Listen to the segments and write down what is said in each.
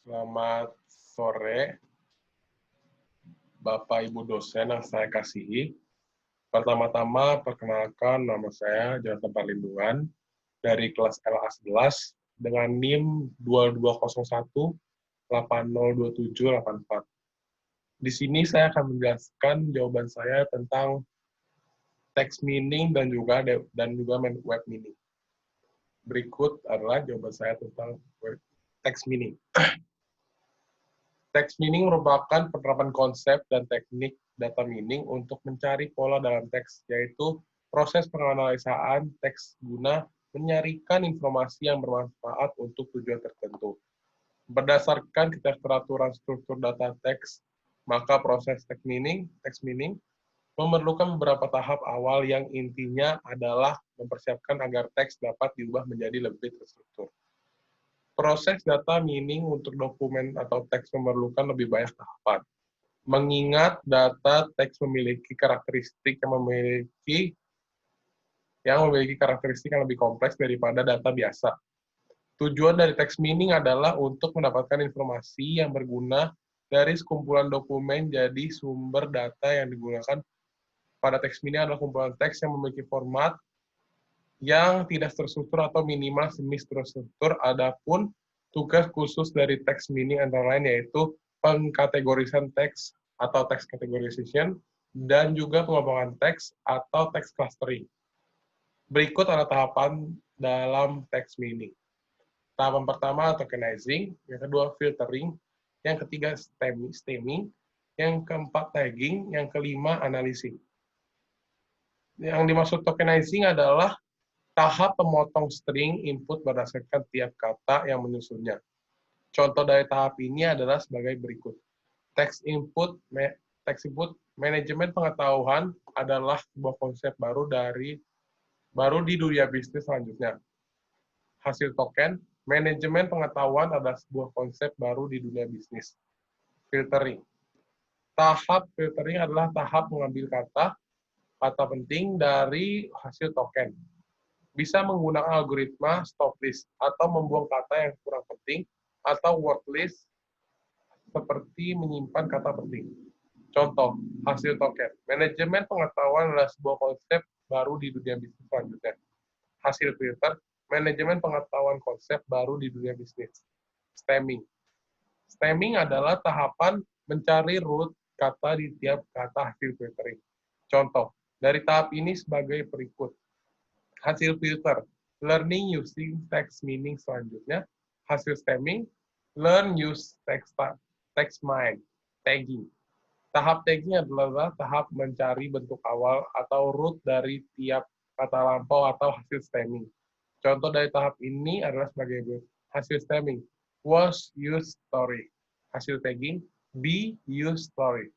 Selamat sore, Bapak Ibu dosen yang saya kasihi. Pertama-tama, perkenalkan nama saya Jonathan Parlindungan dari kelas LA11 dengan NIM 2201 802784. Di sini saya akan menjelaskan jawaban saya tentang text meaning dan juga web meaning. Berikut adalah jawaban saya tentang text meaning. Text meaning merupakan penerapan konsep dan teknik data meaning untuk mencari pola dalam teks, yaitu proses penganalisaan teks guna menyarikan informasi yang bermanfaat untuk tujuan tertentu. Berdasarkan keteraturan struktur data teks, maka proses text meaning memerlukan beberapa tahap awal yang intinya adalah mempersiapkan agar teks dapat diubah menjadi lebih terstruktur. Proses data meaning untuk dokumen atau teks memerlukan lebih banyak tahapan. Mengingat data teks memiliki karakteristik yang lebih kompleks daripada data biasa. Tujuan dari text meaning adalah untuk mendapatkan informasi yang berguna dari sekumpulan dokumen, jadi sumber data yang digunakan pada text meaning adalah kumpulan teks yang memiliki format yang tidak terstruktur atau minimal semi-terstruktur. Adapun tugas khusus dari text meaning antara lain yaitu pengkategorisan teks atau text categorization dan juga pengembangan teks atau text clustering. Berikut adalah tahapan dalam text meaning. Tahapan pertama tokenizing, yang kedua filtering, yang ketiga stemming, yang keempat tagging, yang kelima analyzing. Yang dimaksud tokenizing adalah tahap pemotong string input berdasarkan tiap kata yang menyusunnya. Contoh dari tahap ini adalah sebagai berikut. Text input, manajemen pengetahuan adalah sebuah konsep baru di dunia bisnis selanjutnya. Hasil token, manajemen pengetahuan adalah sebuah konsep baru di dunia bisnis. Filtering. Tahap filtering adalah tahap mengambil kata penting dari hasil token. Bisa menggunakan algoritma stop list atau membuang kata yang kurang penting atau word list seperti menyimpan kata penting. Contoh, hasil token. Manajemen pengetahuan adalah sebuah konsep baru di dunia bisnis selanjutnya. Hasil filter, manajemen pengetahuan konsep baru di dunia bisnis. Stemming. Stemming adalah tahapan mencari root kata di tiap kata hasil filtering. Contoh, dari tahap ini sebagai berikut. Hasil filter, learning using text meaning selanjutnya. Hasil stemming, learn use text mind, tagging. Tahap tagging adalah tahap mencari bentuk awal atau root dari tiap kata lampau atau hasil stemming. Contoh dari tahap ini adalah sebagai berikut. Hasil stemming, was use story. Hasil tagging, be use story.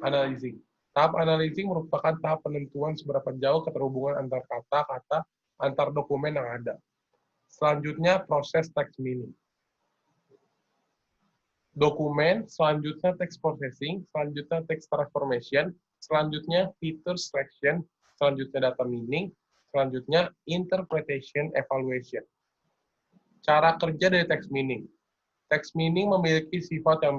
Analyzing. Tahap analyzing merupakan tahap penentuan seberapa jauh keterhubungan antar kata-kata antar dokumen yang ada. Selanjutnya, proses text meaning. Dokumen, selanjutnya text processing, selanjutnya text transformation, selanjutnya feature selection, selanjutnya data meaning, selanjutnya interpretation evaluation. Cara kerja dari text meaning. Text meaning memiliki sifat yang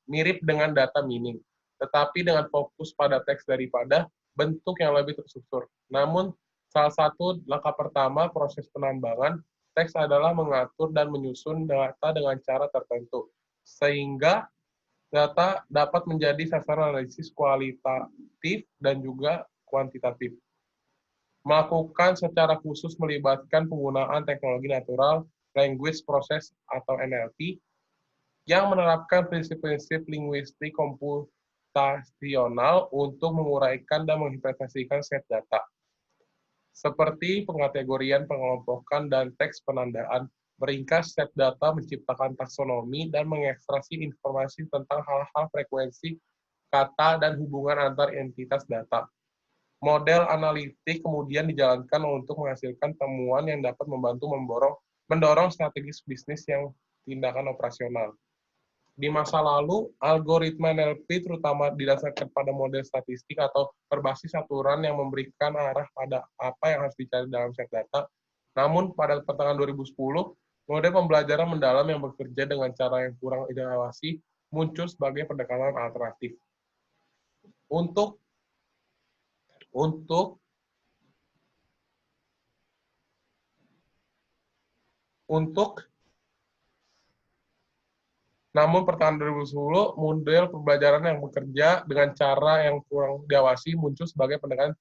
mirip dengan data meaning, tetapi dengan fokus pada teks daripada bentuk yang lebih terstruktur. Namun, salah satu langkah pertama proses penambangan teks adalah mengatur dan menyusun data dengan cara tertentu, sehingga data dapat menjadi sasaran analisis kualitatif dan juga kuantitatif. Melakukan secara khusus melibatkan penggunaan teknologi natural language process atau NLP, yang menerapkan prinsip-prinsip linguistik komputasional untuk menguraikan dan menginterpretasikan set data, seperti pengkategorian, pengelompokan, dan teks penandaan. Meringkas set data, menciptakan taksonomi, dan mengekstraksi informasi tentang hal-hal frekuensi, kata, dan hubungan antar entitas data. Model analitik kemudian dijalankan untuk menghasilkan temuan yang dapat membantu mendorong strategis bisnis yang tindakan operasional. Di masa lalu, algoritma NLP terutama didasarkan pada model statistik atau berbasis aturan yang memberikan arah pada apa yang harus dicari dalam set data. Namun, pada pertengahan 2010, Model pembelajaran mendalam yang bekerja dengan cara yang kurang inovasi muncul sebagai pendekatan alternatif. Untuk untuk untuk namun pertengahan 2010 model pembelajaran yang bekerja dengan cara yang kurang diawasi muncul sebagai pendekatan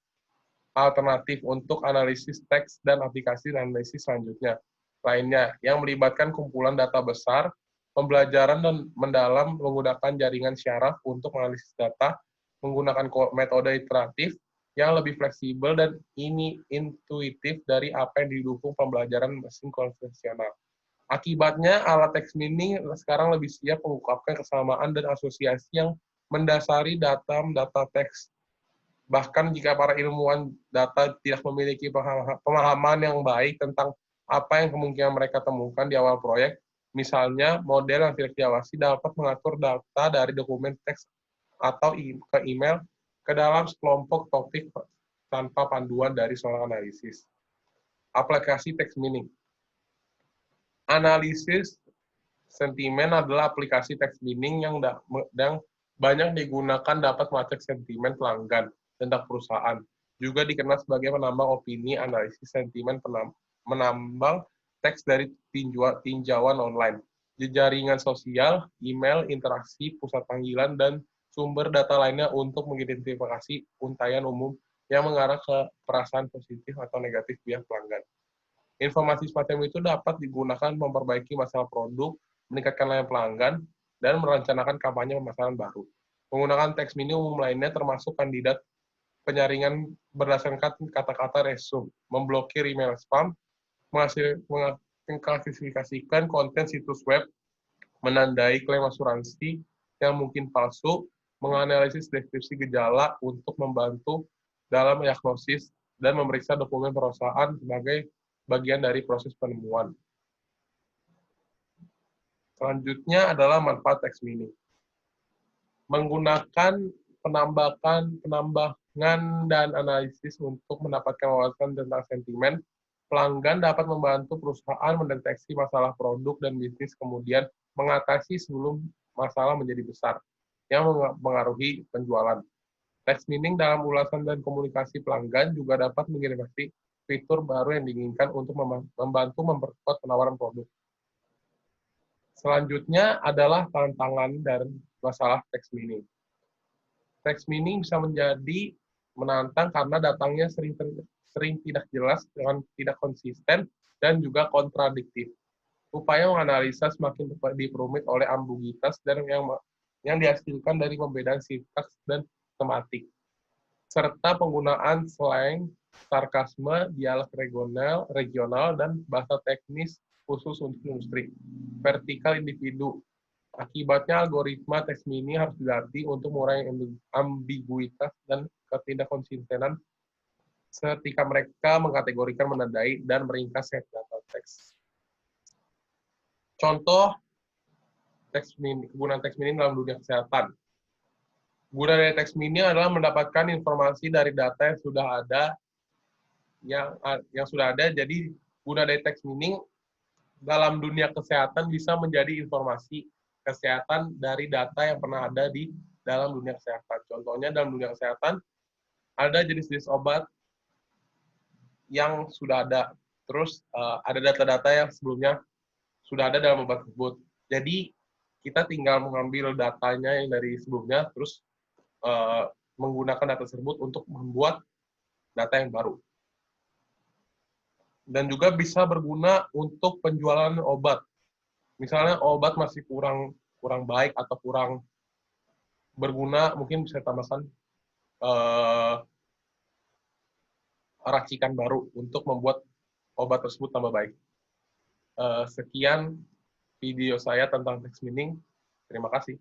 alternatif untuk analisis teks dan aplikasi analisis selanjutnya lainnya yang melibatkan kumpulan data besar, pembelajaran dan mendalam menggunakan jaringan syaraf untuk menganalisis data menggunakan metode iteratif yang lebih fleksibel dan ini intuitif dari apa yang didukung pembelajaran mesin konvensional. Akibatnya, alat text mining sekarang lebih siap mengungkapkan kesamaan dan asosiasi yang mendasari data teks. Bahkan jika para ilmuwan data tidak memiliki pemahaman yang baik tentang apa yang kemungkinan mereka temukan di awal proyek, misalnya model yang tidak diawasi dapat mengatur data dari dokumen teks atau ke email ke dalam sekelompok topik tanpa panduan dari seorang analisis. Aplikasi text mining. Analisis sentimen adalah aplikasi text mining yang banyak digunakan dapat melacak sentimen pelanggan tentang perusahaan. Juga dikenal sebagai penambang opini, analisis sentimen, menambang teks dari tinjauan online, jaringan sosial, email, interaksi, pusat panggilan, dan sumber data lainnya untuk mengidentifikasi untayan umum yang mengarah ke perasaan positif atau negatif pihak pelanggan. Informasi semacam itu dapat digunakan memperbaiki masalah produk, meningkatkan layanan pelanggan, dan merencanakan kampanye pemasaran baru. Menggunakan teks mini umum lainnya termasuk kandidat penyaringan berdasarkan kata-kata resume, memblokir email spam, mengklasifikasikan konten situs web, menandai klaim asuransi yang mungkin palsu, menganalisis deskripsi gejala untuk membantu dalam diagnosis, dan memeriksa dokumen perusahaan sebagai bagian dari proses penemuan. Selanjutnya adalah manfaat teks mining. Menggunakan penambangan dan analisis untuk mendapatkan wawasan tentang sentimen, pelanggan dapat membantu perusahaan mendeteksi masalah produk dan bisnis kemudian mengatasi sebelum masalah menjadi besar yang mengaruhi penjualan. Teks mining dalam ulasan dan komunikasi pelanggan juga dapat menginovasi fitur baru yang diinginkan untuk membantu memperkuat penawaran produk. Selanjutnya adalah tantangan dan masalah teks mining. Teks mining bisa menjadi menantang karena datangnya sering tidak jelas, dengan tidak konsisten, dan juga kontradiktif. Upaya menganalisa semakin diperumit oleh ambiguitas dan yang dihasilkan dari pembedaan sintaks dan tematik, serta penggunaan slang, sarkasme, dialek regional, dan bahasa teknis khusus untuk industri vertikal individu. Akibatnya, algoritma teks mini harus dilatih untuk mengurangi ambiguitas dan ketidakkonsistenan ketika mereka mengkategorikan, menandai, dan meringkas set data teks. Contoh kegunaan teks mini dalam dunia kesehatan. Guna dari teks mini adalah mendapatkan informasi dari data yang sudah ada, Jadi guna dari teks mini dalam dunia kesehatan bisa menjadi informasi kesehatan dari data yang pernah ada di dalam dunia kesehatan. Contohnya dalam dunia kesehatan ada jenis-jenis obat yang sudah ada, terus ada data-data yang sebelumnya sudah ada dalam obat tersebut. Jadi kita tinggal mengambil datanya yang dari sebelumnya, terus menggunakan data tersebut untuk membuat data yang baru. Dan juga bisa berguna untuk penjualan obat. Misalnya obat masih kurang baik atau kurang berguna, mungkin bisa tambahkan racikan baru untuk membuat obat tersebut tambah baik. Sekian video saya tentang text mining. Terima kasih.